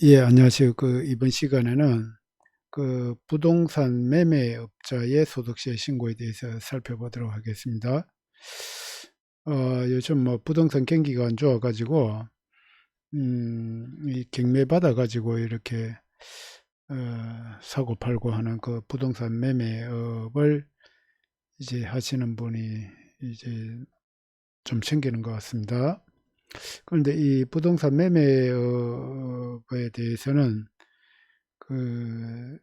예, 안녕하세요. 이번 시간에는 부동산 매매업자의 소득세 신고에 대해서 살펴보도록 하겠습니다. 요즘 뭐 부동산 경기가 안 좋아가지고, 이 경매 받아가지고 이렇게, 사고 팔고 하는 그 부동산 매매업을 이제 하시는 분이 이제 좀 생기는 것 같습니다. 그런데 이 부동산 매매업에 대해서는 그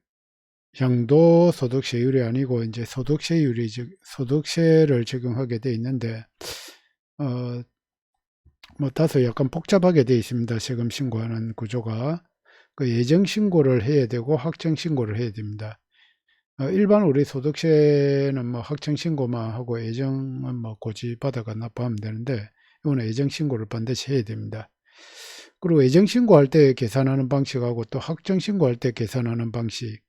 양도소득세율이 아니고 이제 소득세율이 소득세를 적용하게 돼 있는데 어, 뭐 다소 약간 복잡하게 돼 있습니다. 세금 신고하는 구조가 그 예정 신고를 해야 되고 확정 신고를 해야 됩니다. 일반 우리 소득세는 뭐 확정 신고만 하고 예정은 뭐 고지 받아가 납부하면 되는데 이거는 예정 신고를 반드시 해야 됩니다. 그리고 예정 신고할 때 계산하는 방식하고 또 확정 신고할 때 계산하는 방식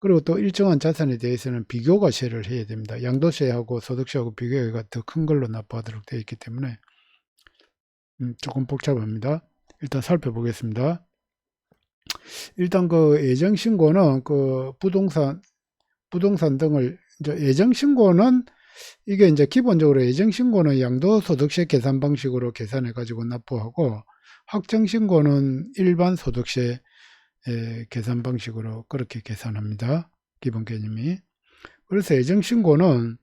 그리고 또 일정한 자산에 대해서는 비교과세를 해야 됩니다. 양도세하고 소득세하고 비교가 더 큰 걸로 납부하도록 되어 있기 때문에 조금 복잡합니다. 일단 살펴보겠습니다. 일단 그 예정신고는 그 부동산 등을 이제 예정신고는 이게 이제 기본적으로 예정신고는 양도소득세 계산 방식으로 계산해 가지고 납부하고 확정신고는 일반 소득세 계산 방식으로 그렇게 계산합니다. 기본 개념이. 그래서 예정신고는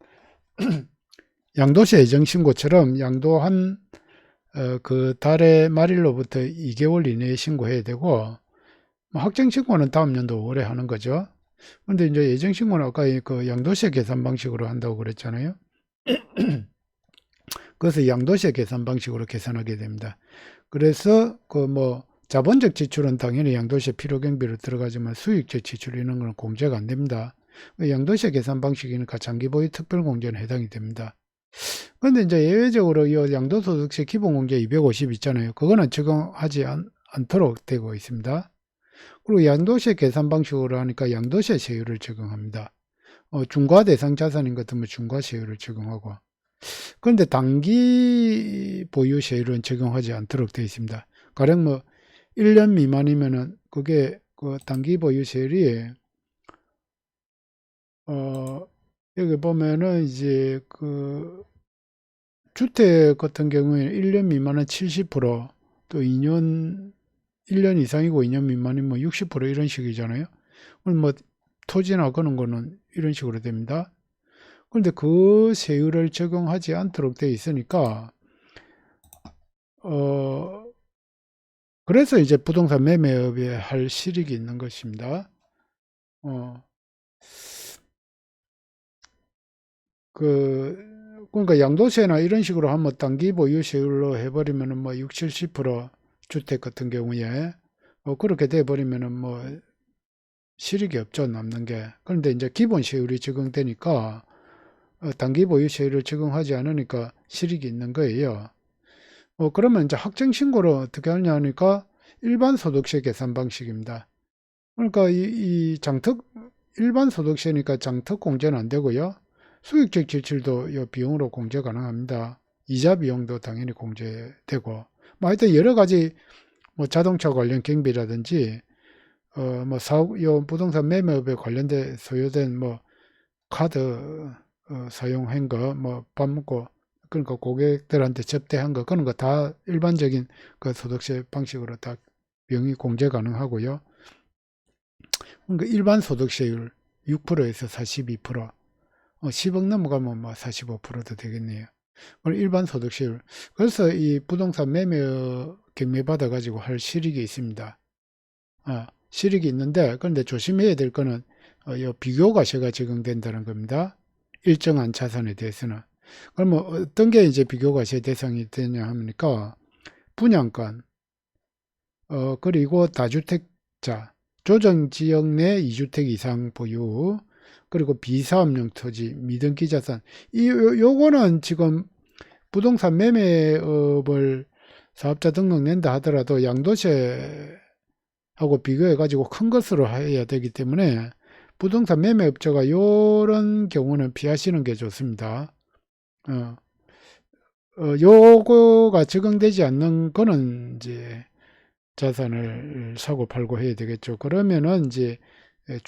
양도세 예정신고처럼 양도한 그 달의 말일로부터 2개월 이내에 신고해야 되고 뭐 확정신고는 다음 연도 5월에 하는 거죠. 근데 이제 예정신고는 아까 그 양도세 계산 방식으로 한다고 그랬잖아요. 그래서 양도세 계산 방식으로 계산하게 됩니다. 그래서 그 뭐 자본적 지출은 당연히 양도세 필요경비로 들어가지만 수익적 지출 이런 건 공제가 안 됩니다. 양도세 계산 방식이니까 장기보유 특별공제는 해당이 됩니다. 그런데 이제 예외적으로 이 양도소득세 기본공제 250 있잖아요. 그거는 적용하지 않도록 되고 있습니다. 그리고 양도세 계산 방식으로 하니까 양도세 세율을 적용합니다. 중과 대상 자산인 것 같으면 중과 세율을 적용하고. 그런데 단기 보유 세율은 적용하지 않도록 되어 있습니다. 가령 뭐 1년 미만이면은 그게 그 단기 보유 세율이 어 여기 보면은 이제 그 주택 같은 경우에는 1년 미만은 70%, 또 1년 이상이고 2년 미만이면 60% 이런 식이잖아요. 그럼 뭐 토지나 그런 거는 이런 식으로 됩니다. 그런데 그 세율을 적용하지 않도록 되어 있으니까, 어, 그래서 이제 부동산 매매업에 할 실익이 있는 것입니다. 어, 그러니까 양도세나 이런 식으로 하면 단기 보유 세율로 해버리면은 뭐 6, 70% 주택 같은 경우에 그렇게 돼버리면은 뭐 실익이 없죠, 남는 게. 그런데 이제 기본 세율이 적용되니까 단기 보유 세율을 적용하지 않으니까 실익이 있는 거예요. 그러면 이제 확정 신고를 어떻게 하냐 하니까 일반 소득세 계산 방식입니다. 그러니까 이 장특 일반 소득세니까 장특 공제는 안 되고요. 수익적 지출도 이 비용으로 공제 가능합니다. 이자 비용도 당연히 공제되고, 뭐 하여튼 여러 가지 뭐 자동차 관련 경비라든지 뭐 요 부동산 매매업에 관련된 소요된 뭐 카드 사용한 거, 뭐 밥 먹고 그러니까 고객들한테 접대한 거 그런 거 다 일반적인 그 소득세 방식으로 다 비용이 공제 가능하고요. 그러니까 일반 소득세율 6%에서 42%, 10억 넘어가면 뭐 45%도 되겠네요. 오늘 일반 소득세율. 그래서 이 부동산 매매 경매 받아가지고 할 실익이 있습니다. 실익이 있는데, 그런데 조심해야 될 거는 이 비교과세가 적용된다는 겁니다. 일정한 자산에 대해서는. 그러면 어떤 게 이제 비교과세 대상이 되냐 하니까 분양권, 그리고 다주택자, 조정지역 내 2주택 이상 보유, 그리고 비사업용 토지, 미등기 자산. 요거는 지금 부동산 매매업을 사업자 등록 낸다 하더라도 양도세하고 비교해 가지고 큰 것으로 해야 되기 때문에 부동산 매매업자가 요런 경우는 피하시는 게 좋습니다. 어, 요거가 적용되지 않는 거는 이제 자산을 사고 팔고 해야 되겠죠. 그러면은 이제 이제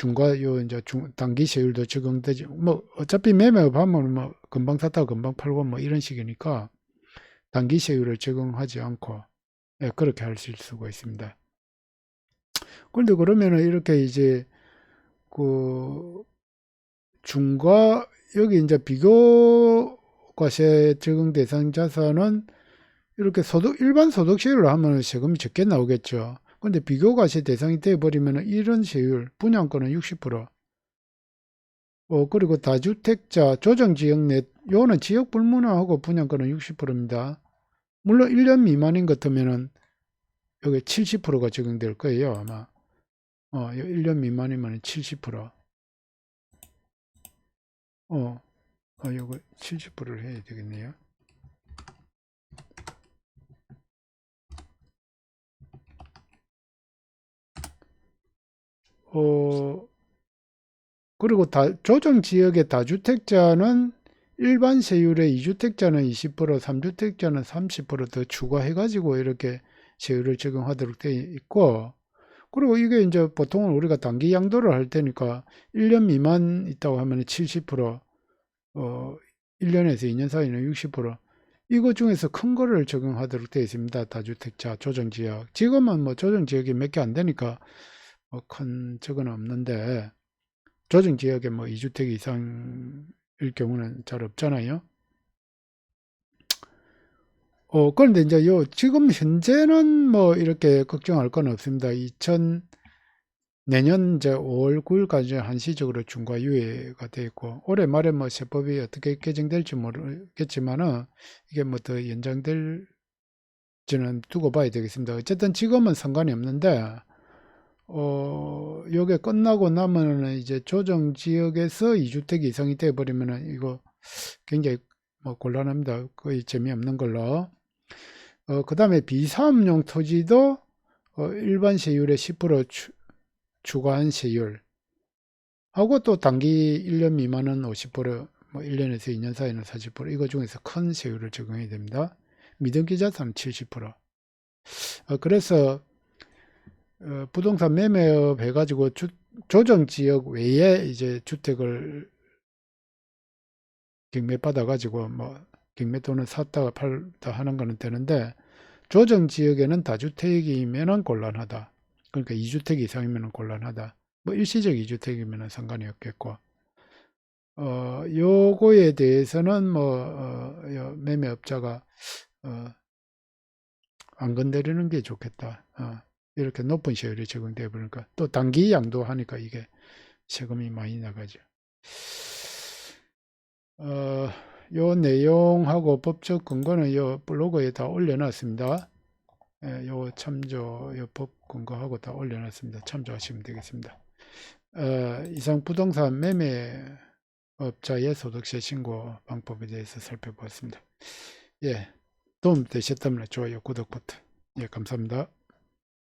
단기 세율도 적용되지. 뭐 어차피 매매업 하면 뭐 금방 샀다가 금방 팔고 뭐 이런 식이니까 단기 세율을 적용하지 않고 그렇게 하실 수가 있습니다. 그런데 그러면은 이렇게 이제 그 중과 여기 이제 비교과세 적용 대상 자산은 이렇게 일반 소득세율로 하면 세금이 적게 나오겠죠. 근데 비교과세 대상이 되어버리면 이런 세율, 분양가는 60%, 그리고 다주택자, 조정지역 요는 지역 불문하고 분양가는 60%입니다. 물론 1년 미만인 것 같으면은 여기 70%가 적용될 거예요, 아마. 1년 미만이면 70%. 요거 70%를 해야 되겠네요. 그리고 조정지역의 다주택자는 일반 세율의 2주택자는 20%, 3주택자는 30%더 추가해가지고 이렇게 세율을 적용하도록 되어 있고, 그리고 이게 이제 보통은 우리가 단기 양도를 할 테니까 1년 미만 있다고 하면 70%, 1년에서 2년 사이는 60%, 이거 중에서 큰 거를 적용하도록 되어 있습니다. 다주택자, 조정지역. 지금은 뭐 조정지역이 몇 개 안 되니까 큰 적은 없는데, 조정지역에 뭐 2주택 이상일 경우는 잘 없잖아요. 그런데 이제 지금 현재는 뭐 이렇게 걱정할 건 없습니다. 내년 이제 5월 9일까지 한시적으로 중과유예가 되어 있고, 올해 말에 뭐 세법이 어떻게 개정될지 모르겠지만은, 이게 뭐 더 연장될지는 두고 봐야 되겠습니다. 어쨌든 지금은 상관이 없는데, 요게 끝나고 나면은 이제 조정지역에서 2주택 이상이 돼버리면은 이거 굉장히 뭐 곤란합니다. 거의 재미없는 걸로. 그 다음에 비사업용 토지도 일반 세율의 10% 추가한 세율 하고 또 단기 1년 미만은 50%, 뭐 1년에서 2년 사이는 40%, 이거 중에서 큰 세율을 적용해야 됩니다. 미등기 자산은 70%. 그래서 부동산 매매업 해가지고 조정지역 외에 이제 주택을 경매 받아가지고 뭐 경매 또는 샀다가 팔다 하는 거는 되는데, 조정지역에는 다주택이면은 곤란하다. 그러니까 2주택 이상이면 곤란하다. 뭐 일시적 2주택이면 상관이 없겠고, 요거에 대해서는 뭐 매매업자가 안 건드리는 게 좋겠다. 이렇게 높은 세율이 적용되어 버리니까 또 단기 양도하니까 이게 세금이 많이 나가죠. 요 내용하고 법적 근거는 요 블로그에 다 올려놨습니다. 요 법 근거하고 다 올려놨습니다. 참조하시면 되겠습니다. 이상 부동산 매매업자의 소득세 신고 방법에 대해서 살펴보았습니다. 예, 도움 되셨다면 좋아요, 구독 버튼. 예, 감사합니다.